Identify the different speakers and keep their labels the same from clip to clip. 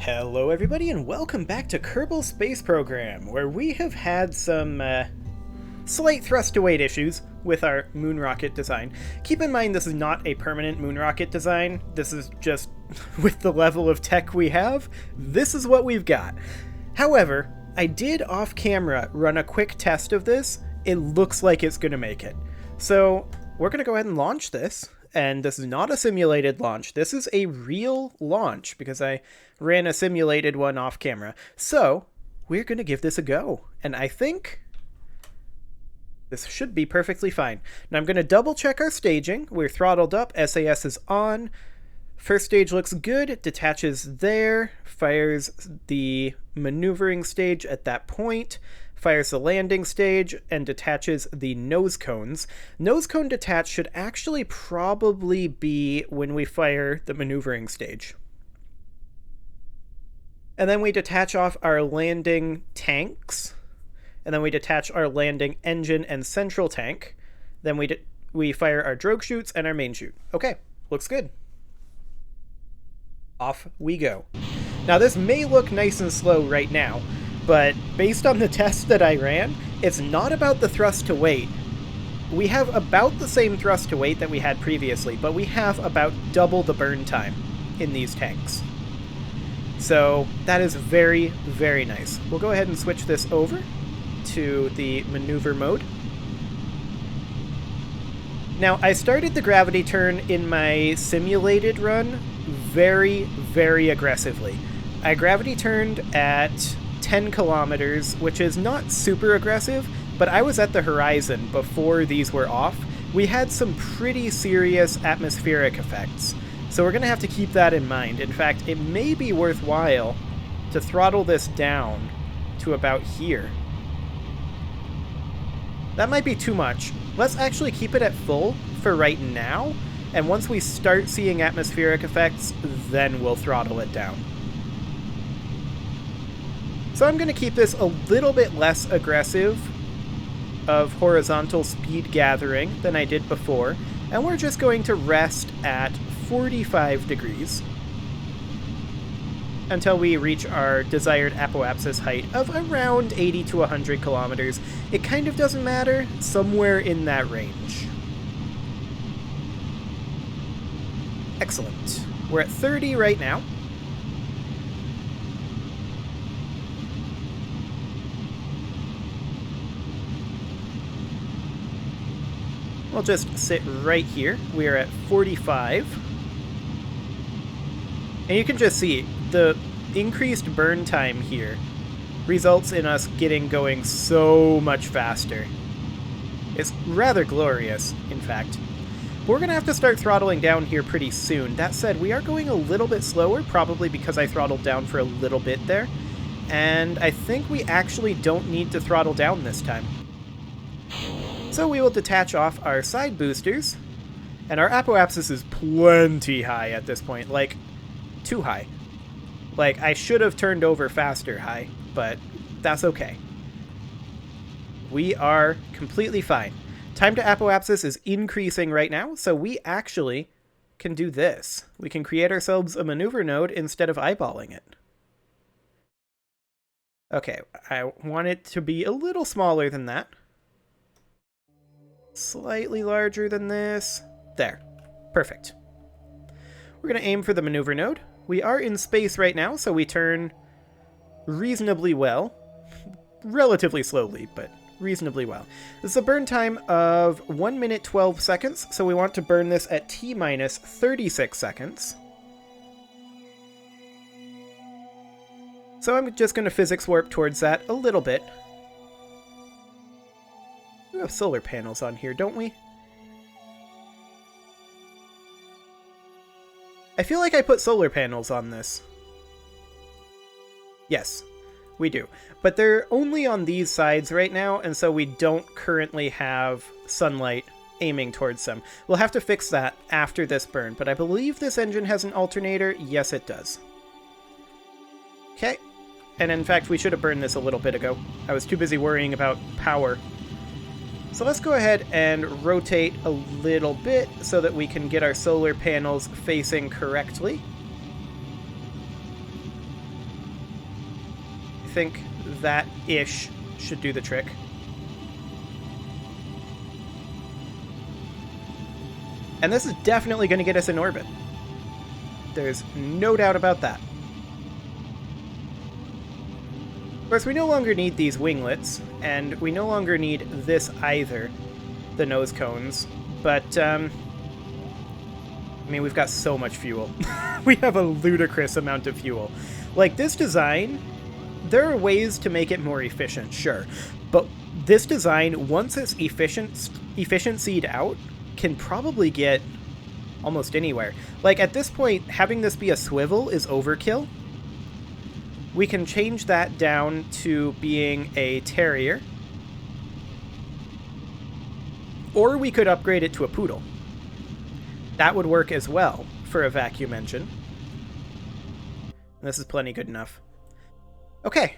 Speaker 1: Hello everybody and welcome back to Kerbal Space Program, where we have had some slight thrust to weight issues with our moon rocket design. Keep in mind this is not a permanent moon rocket design, this is just, with the level of tech we have, this is what we've got. However, I did off camera run a quick test of this. It looks like it's going to make it. So we're going to go ahead and launch this. And this is not a simulated launch. This is a real launch because I ran a simulated one off camera. So we're going to give this a go. And I think this should be perfectly fine. Now I'm going to double check our staging. We're throttled up. SAS is on. First stage looks good. Detaches there. Fires the maneuvering stage at that point. Fires the landing stage, and detaches the nose cones. Nose cone detach should actually probably be when we fire the maneuvering stage. And then we detach off our landing tanks. And then we detach our landing engine and central tank. Then we fire our drogue chutes and our main chute. Okay, looks good. Off we go. Now this may look nice and slow right now, but based on the test that I ran, it's not about the thrust to weight. We have about the same thrust to weight that we had previously, but we have about double the burn time in these tanks. So that is very, very nice. We'll go ahead and switch this over to the maneuver mode. Now, I started the gravity turn in my simulated run very, very aggressively. I gravity turned at 10 kilometers, which is not super aggressive, but I was at the horizon before these were off. We had some pretty serious atmospheric effects, so we're going to have to keep that in mind. In fact, it may be worthwhile to throttle this down to about here. That might be too much. Let's actually keep it at full for right now, and once we start seeing atmospheric effects, then we'll throttle it down. So I'm going to keep this a little bit less aggressive of horizontal speed gathering than I did before, and we're just going to rest at 45 degrees until we reach our desired apoapsis height of around 80 to 100 kilometers. It kind of doesn't matter, somewhere in that range. Excellent. We're at 30 right now. We'll just sit right here. We are at 45. And you can just see the increased burn time here results in us getting going so much faster. It's rather glorious, in fact. But we're going to have to start throttling down here pretty soon. That said, we are going a little bit slower, probably because I throttled down for a little bit there. And I think we actually don't need to throttle down this time. So we will detach off our side boosters, and our apoapsis is plenty high at this point, like, too high. Like, I should have turned over faster high, but that's okay. We are completely fine. Time to apoapsis is increasing right now, so we actually can do this. We can create ourselves a maneuver node instead of eyeballing it. Okay, I want it to be a little smaller than that. Slightly larger than this. There. Perfect. We're going to aim for the maneuver node. We are in space right now, so we turn reasonably well. Relatively slowly, but reasonably well. This is a burn time of 1 minute 12 seconds, so we want to burn this at T-minus 36 seconds. So I'm just going to physics warp towards that a little bit. We have solar panels on here, don't we? I feel like I put solar panels on this. Yes, we do. But they're only on these sides right now, and so we don't currently have sunlight aiming towards them. We'll have to fix that after this burn, but I believe this engine has an alternator. Yes, it does. Okay. And in fact, we should have burned this a little bit ago. I was too busy worrying about power. So let's go ahead and rotate a little bit so that we can get our solar panels facing correctly. think that ish should do the trick. And this is definitely going to get us in orbit. There's no doubt about that. Of course, we no longer need these winglets, and we no longer need this either, the nose cones, but, I mean, we've got so much fuel. We have a ludicrous amount of fuel. Like, this design, there are ways to make it more efficient, sure, but this design, once it's efficiency'd out, can probably get almost anywhere. Like, at this point, having this be a swivel is overkill. We can change that down to being a Terrier. Or we could upgrade it to a Poodle. That would work as well for a vacuum engine. And this is plenty good enough. Okay,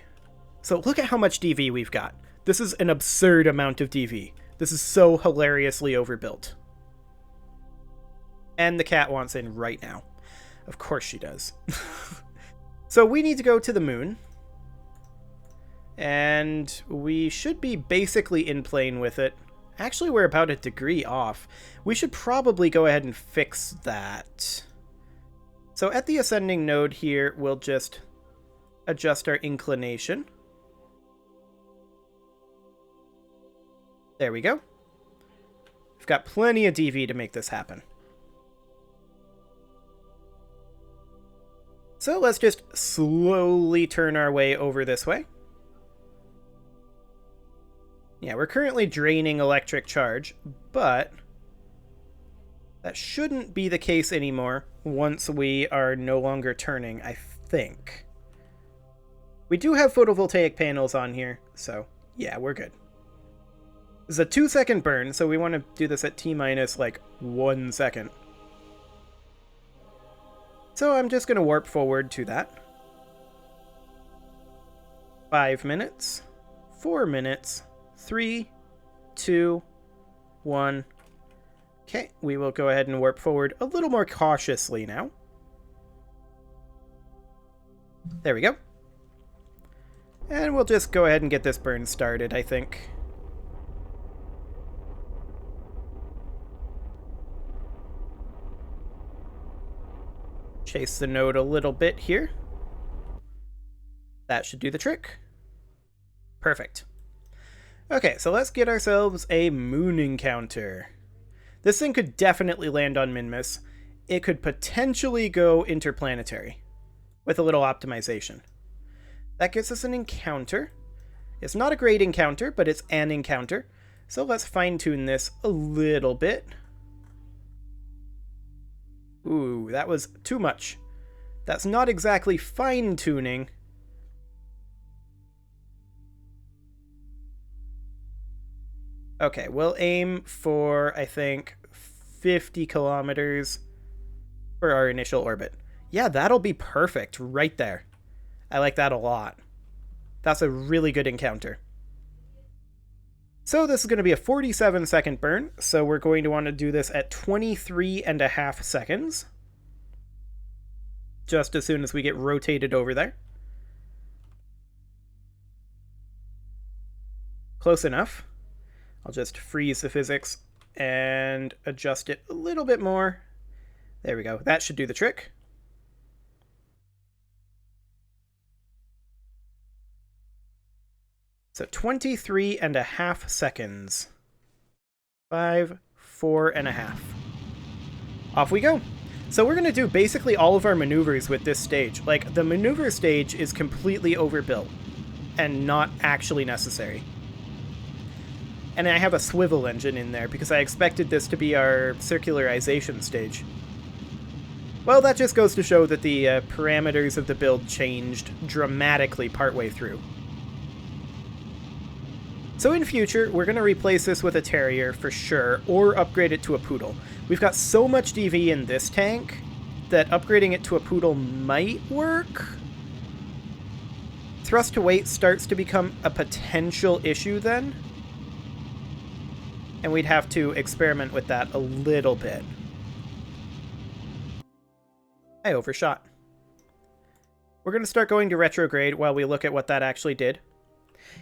Speaker 1: so look at how much DV we've got. This is an absurd amount of DV. This is so hilariously overbuilt. And the cat wants in right now. Of course she does. So we need to go to the moon. And we should be basically in plane with it. Actually, we're about a degree off. We should probably go ahead and fix that. So at the ascending node here, we'll just adjust our inclination. There we go. We've got plenty of DV to make this happen. So let's just slowly turn our way over this way. Yeah, we're currently draining electric charge, but that shouldn't be the case anymore once we are no longer turning, I think. We do have photovoltaic panels on here, so yeah, we're good. This is a 2-second burn, so we want to do this at T-minus like 1 second. So I'm just going to warp forward to that. 5 minutes, 4 minutes, 3, 2, 1. Okay, we will go ahead and warp forward a little more cautiously now. There we go. And we'll just go ahead and get this burn started, I think. Chase the node a little bit here. That should do the trick. Perfect. Okay, so let's get ourselves a moon encounter. This thing could definitely land on Minmus. It could potentially go interplanetary with a little optimization. That gets us an encounter. It's not a great encounter, but it's an encounter. So let's fine-tune this a little bit. Ooh, that was too much. That's not exactly fine-tuning. Okay, we'll aim for, I think, 50 kilometers for our initial orbit. Yeah, that'll be perfect right there. I like that a lot. That's a really good encounter. So this is going to be a 47-second burn, so we're going to want to do this at 23.5 seconds. Just as soon as we get rotated over there. Close enough. I'll just freeze the physics and adjust it a little bit more. There we go. That should do the trick. So 23.5 seconds. 5, 4.5. Off we go. So we're going to do basically all of our maneuvers with this stage. Like, the maneuver stage is completely overbuilt and not actually necessary. And I have a swivel engine in there because I expected this to be our circularization stage. Well, that just goes to show that the parameters of the build changed dramatically partway through. So in future, we're going to replace this with a Terrier for sure, or upgrade it to a Poodle. We've got so much DV in this tank that upgrading it to a Poodle might work. Thrust to weight starts to become a potential issue then. And we'd have to experiment with that a little bit. I overshot. We're going to start going to retrograde while we look at what that actually did.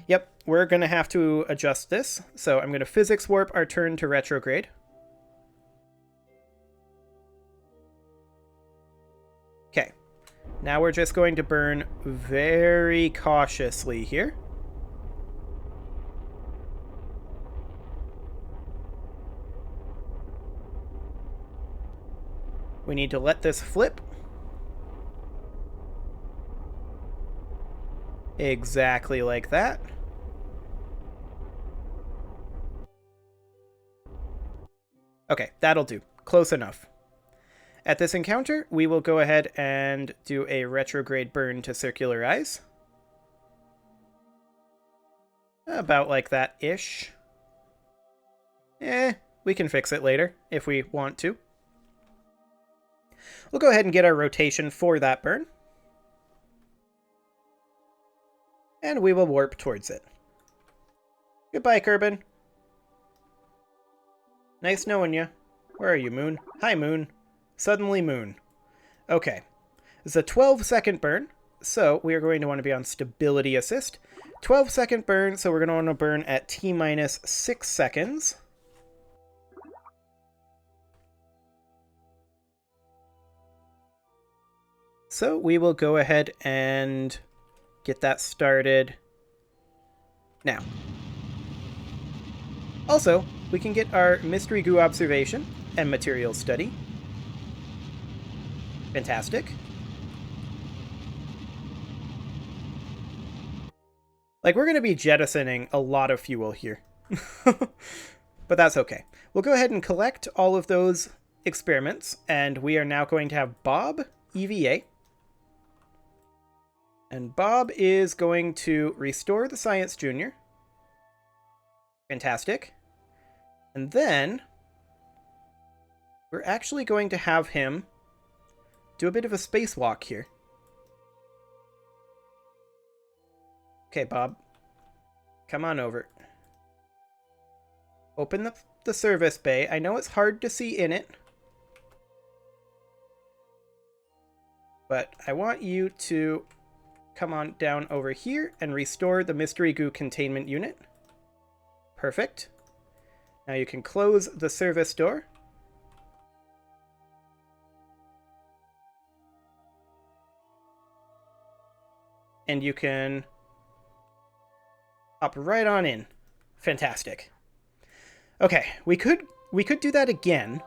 Speaker 1: Yep, we're going to have to adjust this. So I'm going to physics warp our turn to retrograde. Okay, now we're just going to burn very cautiously here. We need to let this flip. Exactly like that. Okay, that'll do. Close enough. At this encounter, we will go ahead and do a retrograde burn to circularize. About like that-ish. We can fix it later if we want to. We'll go ahead and get our rotation for that burn. And we will warp towards it. Goodbye, Kerbal. Nice knowing you. Where are you, Moon? Hi, Moon. Suddenly, Moon. Okay. It's a 12-second burn, so we are going to want to be on Stability Assist. 12-second burn, so we're going to want to burn at T-minus 6 seconds. So we will go ahead and get that started now. Also, we can get our Mystery Goo observation and material study. Fantastic. Like, we're going to be jettisoning a lot of fuel here. But that's okay. We'll go ahead and collect all of those experiments, and we are now going to have Bob EVA. And Bob is going to restore the Science Junior. Fantastic. And then we're actually going to have him do a bit of a spacewalk here. Okay, Bob. Come on over. Open the service bay. I know it's hard to see in it, but I want you to come on down over here and restore the Mystery Goo containment unit. Perfect. Now you can close the service door. And you can hop right on in. Fantastic. Okay, we could do that again.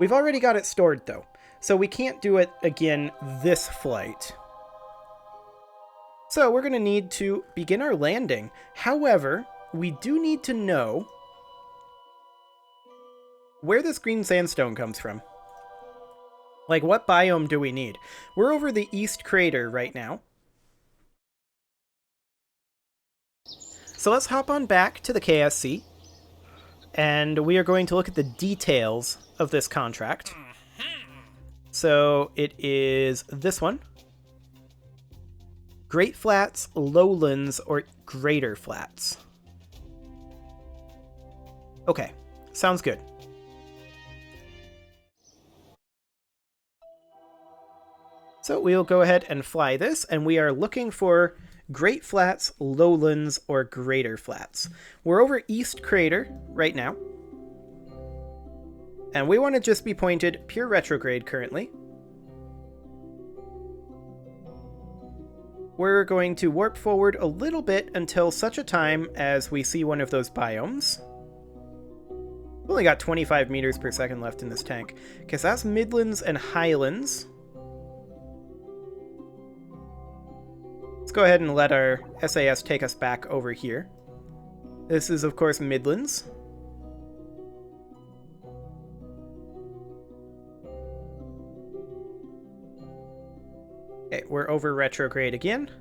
Speaker 1: We've already got it stored though, so we can't do it again this flight. So we're going to need to begin our landing. However, we do need to know where this green sandstone comes from. Like, what biome do we need? We're over the East Crater right now. So let's hop on back to the KSC, and we are going to look at the details of this contract. So it is this one. Great Flats, Lowlands, or Greater Flats. Okay, sounds good. So we'll go ahead and fly this, and we are looking for Great Flats, Lowlands, or Greater Flats. We're over East Crater right now. And we want to just be pointed pure retrograde currently. We're going to warp forward a little bit until such a time as we see one of those biomes. We've only got 25 meters per second left in this tank, because that's Midlands and Highlands. Let's go ahead and let our SAS take us back over here. This is, of course, Midlands. Okay, we're over retrograde again.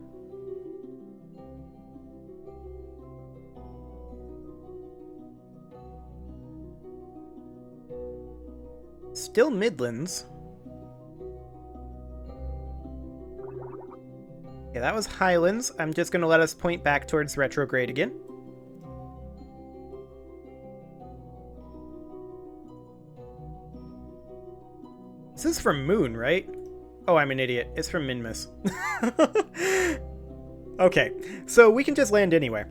Speaker 1: Still Midlands. Okay, that was Highlands. I'm just going to let us point back towards retrograde again. This is from Moon, right? Oh, I'm an idiot. It's from Minmus. Okay, so we can just land anywhere.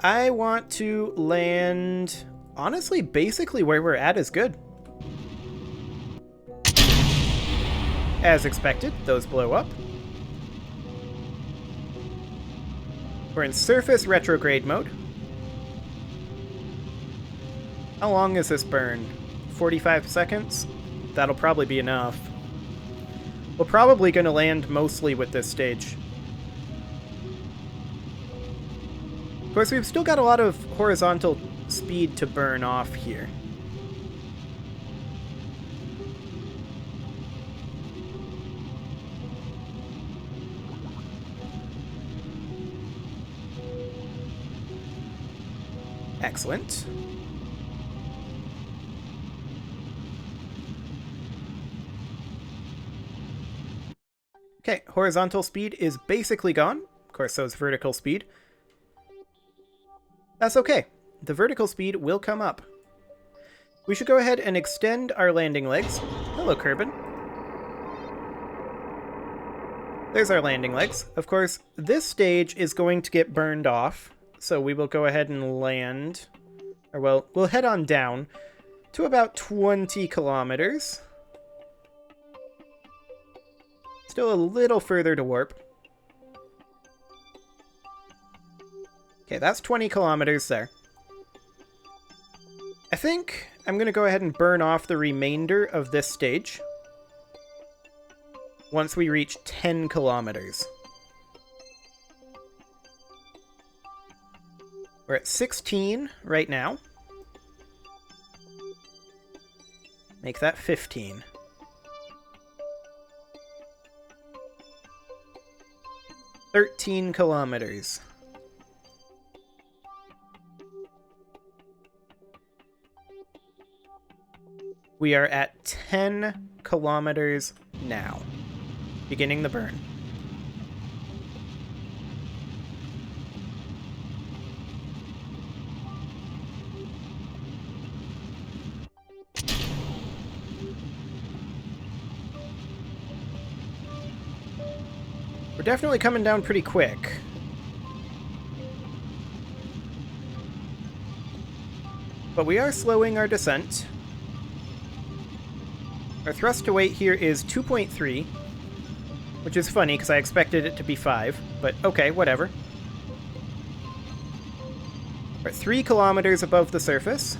Speaker 1: I want to land... Honestly, basically where we're at is good. As expected, those blow up. We're in surface retrograde mode. How long is this burn? 45 seconds? That'll probably be enough. We're probably going to land mostly with this stage. Of course, we've still got a lot of horizontal speed to burn off here. Excellent. Okay, horizontal speed is basically gone. Of course, so is vertical speed. That's okay. The vertical speed will come up. We should go ahead and extend our landing legs. Hello, Kerbal. There's our landing legs. Of course, this stage is going to get burned off, so we will go ahead and land, or well, we'll head on down to about 20 kilometers. Still a little further to warp. Okay, that's 20 kilometers there. I think I'm going to go ahead and burn off the remainder of this stage once we reach 10 kilometers. We're at 16 right now. Make that 15. $13 kilometers. We are at 10 kilometers now. Beginning the burn. We're definitely coming down pretty quick. But we are slowing our descent. Our thrust to weight here is 2.3, which is funny because I expected it to be 5, but okay, whatever. We're at 3 kilometers above the surface.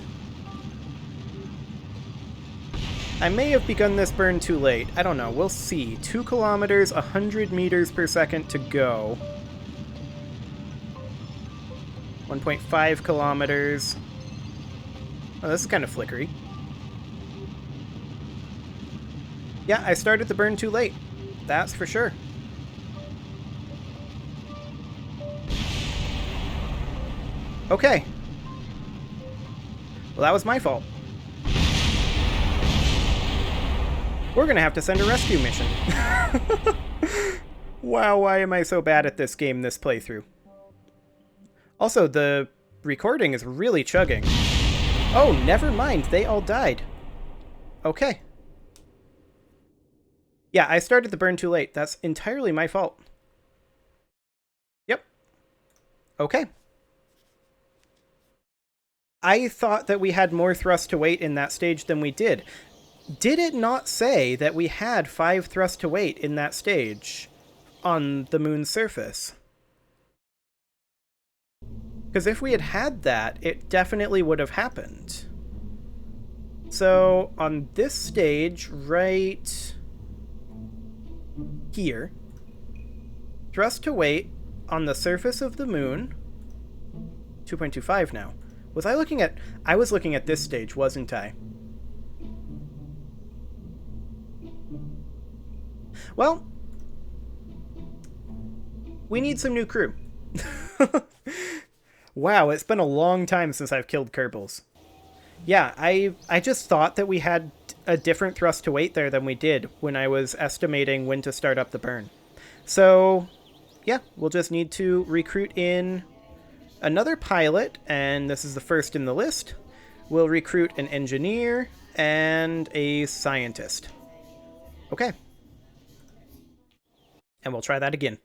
Speaker 1: I may have begun this burn too late. I don't know. We'll see. 2 kilometers, 100 meters per second to go. 1.5 kilometers. Oh, this is kind of flickery. Yeah, I started the burn too late. That's for sure. Okay. Well, that was my fault. We're gonna have to send a rescue mission. Wow, why am I so bad at this game this playthrough? Also, the recording is really chugging. Oh, never mind. They all died. Okay. Yeah, I started the burn too late. That's entirely my fault. Yep. Okay. I thought that we had more thrust to weight in that stage than we did. Did it not say that we had 5 thrust to weight in that stage on the moon's surface? Because if we had had that, it definitely would have happened. So, on this stage, right here, thrust to weight on the surface of the moon, 2.25 now. I was looking at this stage, wasn't I? Well, we need some new crew. Wow, it's been a long time since I've killed Kerbals. Yeah, I just thought that we had a different thrust to weight there than we did when I was estimating when to start up the burn. So, yeah, we'll just need to recruit in another pilot, and this is the first in the list. We'll recruit an engineer and a scientist. Okay. And we'll try that again.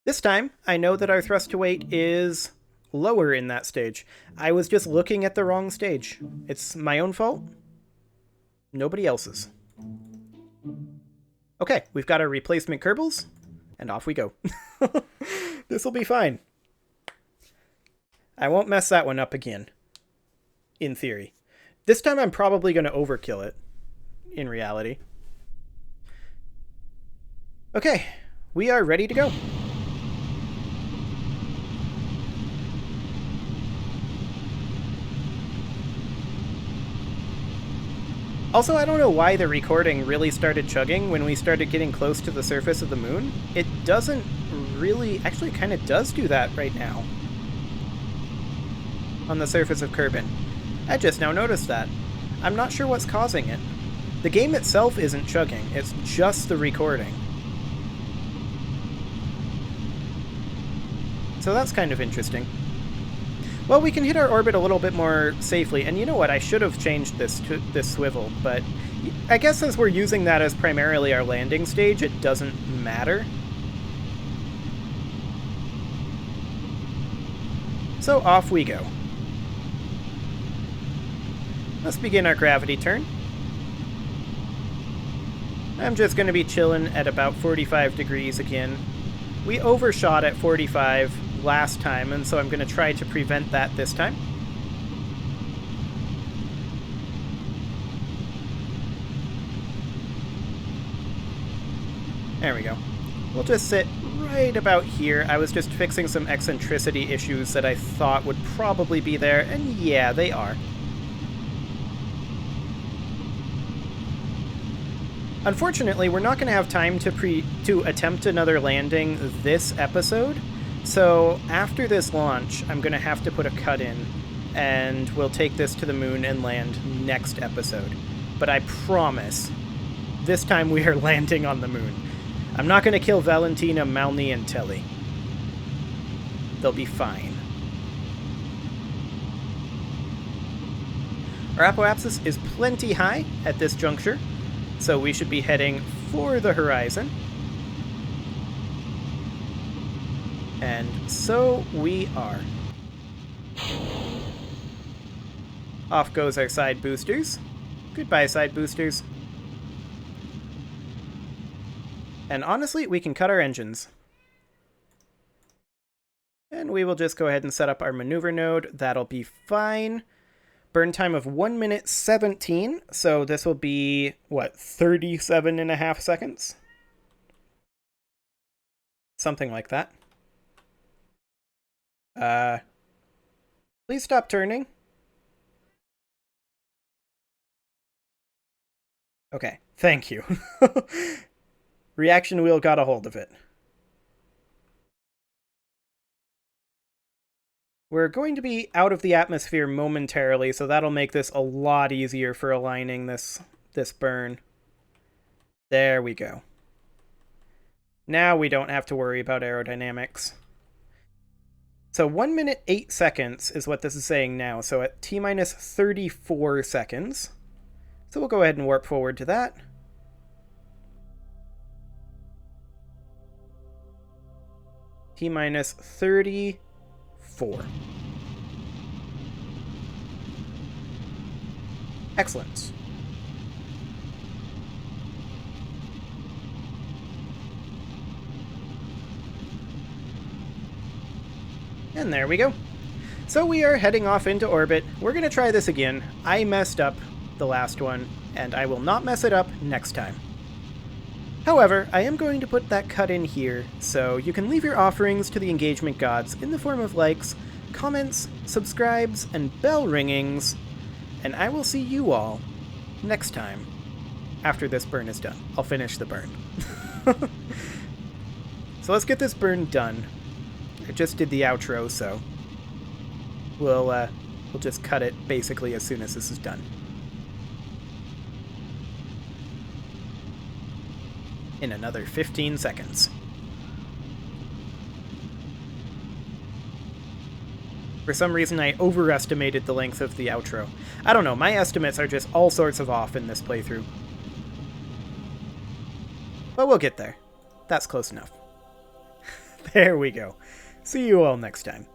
Speaker 1: This time, I know that our thrust to weight is lower in that stage. I was just looking at the wrong stage. It's my own fault. Nobody else's. Okay, we've got our replacement Kerbals, and off we go. This'll be fine. I won't mess that one up again. In theory. This time I'm probably going to overkill it. In reality. Okay, we are ready to go. Also, I don't know why the recording really started chugging when we started getting close to the surface of the moon. It doesn't really... Actually, it kind of does do that right now. On the surface of Kerbin. I just now noticed that. I'm not sure what's causing it. The game itself isn't chugging, it's just the recording. So that's kind of interesting. Well, we can hit our orbit a little bit more safely, and you know what, I should have changed this to this swivel, but I guess since we're using that as primarily our landing stage, it doesn't matter. So off we go. Let's begin our gravity turn. I'm just going to be chilling at about 45 degrees again. We overshot at 45 last time, and so I'm going to try to prevent that this time. There we go. We'll just sit right about here. I was just fixing some eccentricity issues that I thought would probably be there, and yeah, they are. Unfortunately, we're not going to have time to attempt another landing this episode, so after this launch, I'm going to have to put a cut in, and we'll take this to the moon and land next episode. But I promise, this time we are landing on the moon. I'm not going to kill Valentina, Malny, and Telly. They'll be fine. Our apoapsis is plenty high at this juncture, so we should be heading for the horizon. And so we are. Off goes our side boosters. Goodbye, side boosters. And honestly, we can cut our engines. And we will just go ahead and set up our maneuver node. That'll be fine. Burn time of 1 minute 17, so this will be, what, 37.5 seconds? Something like that. Please stop turning. Okay, thank you. Reaction wheel got a hold of it. We're going to be out of the atmosphere momentarily, so that'll make this a lot easier for aligning this burn. There we go. Now we don't have to worry about aerodynamics. So 1 minute 8 seconds is what this is saying now, so at T-minus 34 seconds. So we'll go ahead and warp forward to that. T-minus 34. Excellent. And there we go. So we are heading off into orbit. We're going to try this again. I messed up the last one, and I will not mess it up next time. However, I am going to put that cut in here, so you can leave your offerings to the engagement gods in the form of likes, comments, subscribes, and bell ringings, and I will see you all next time after this burn is done. I'll finish the burn. So let's get this burn done. I just did the outro, so we'll just cut it basically as soon as this is done. In another 15 seconds. For some reason, I overestimated the length of the outro. I don't know, my estimates are just all sorts of off in this playthrough. But we'll get there. That's close enough. There we go. See you all next time.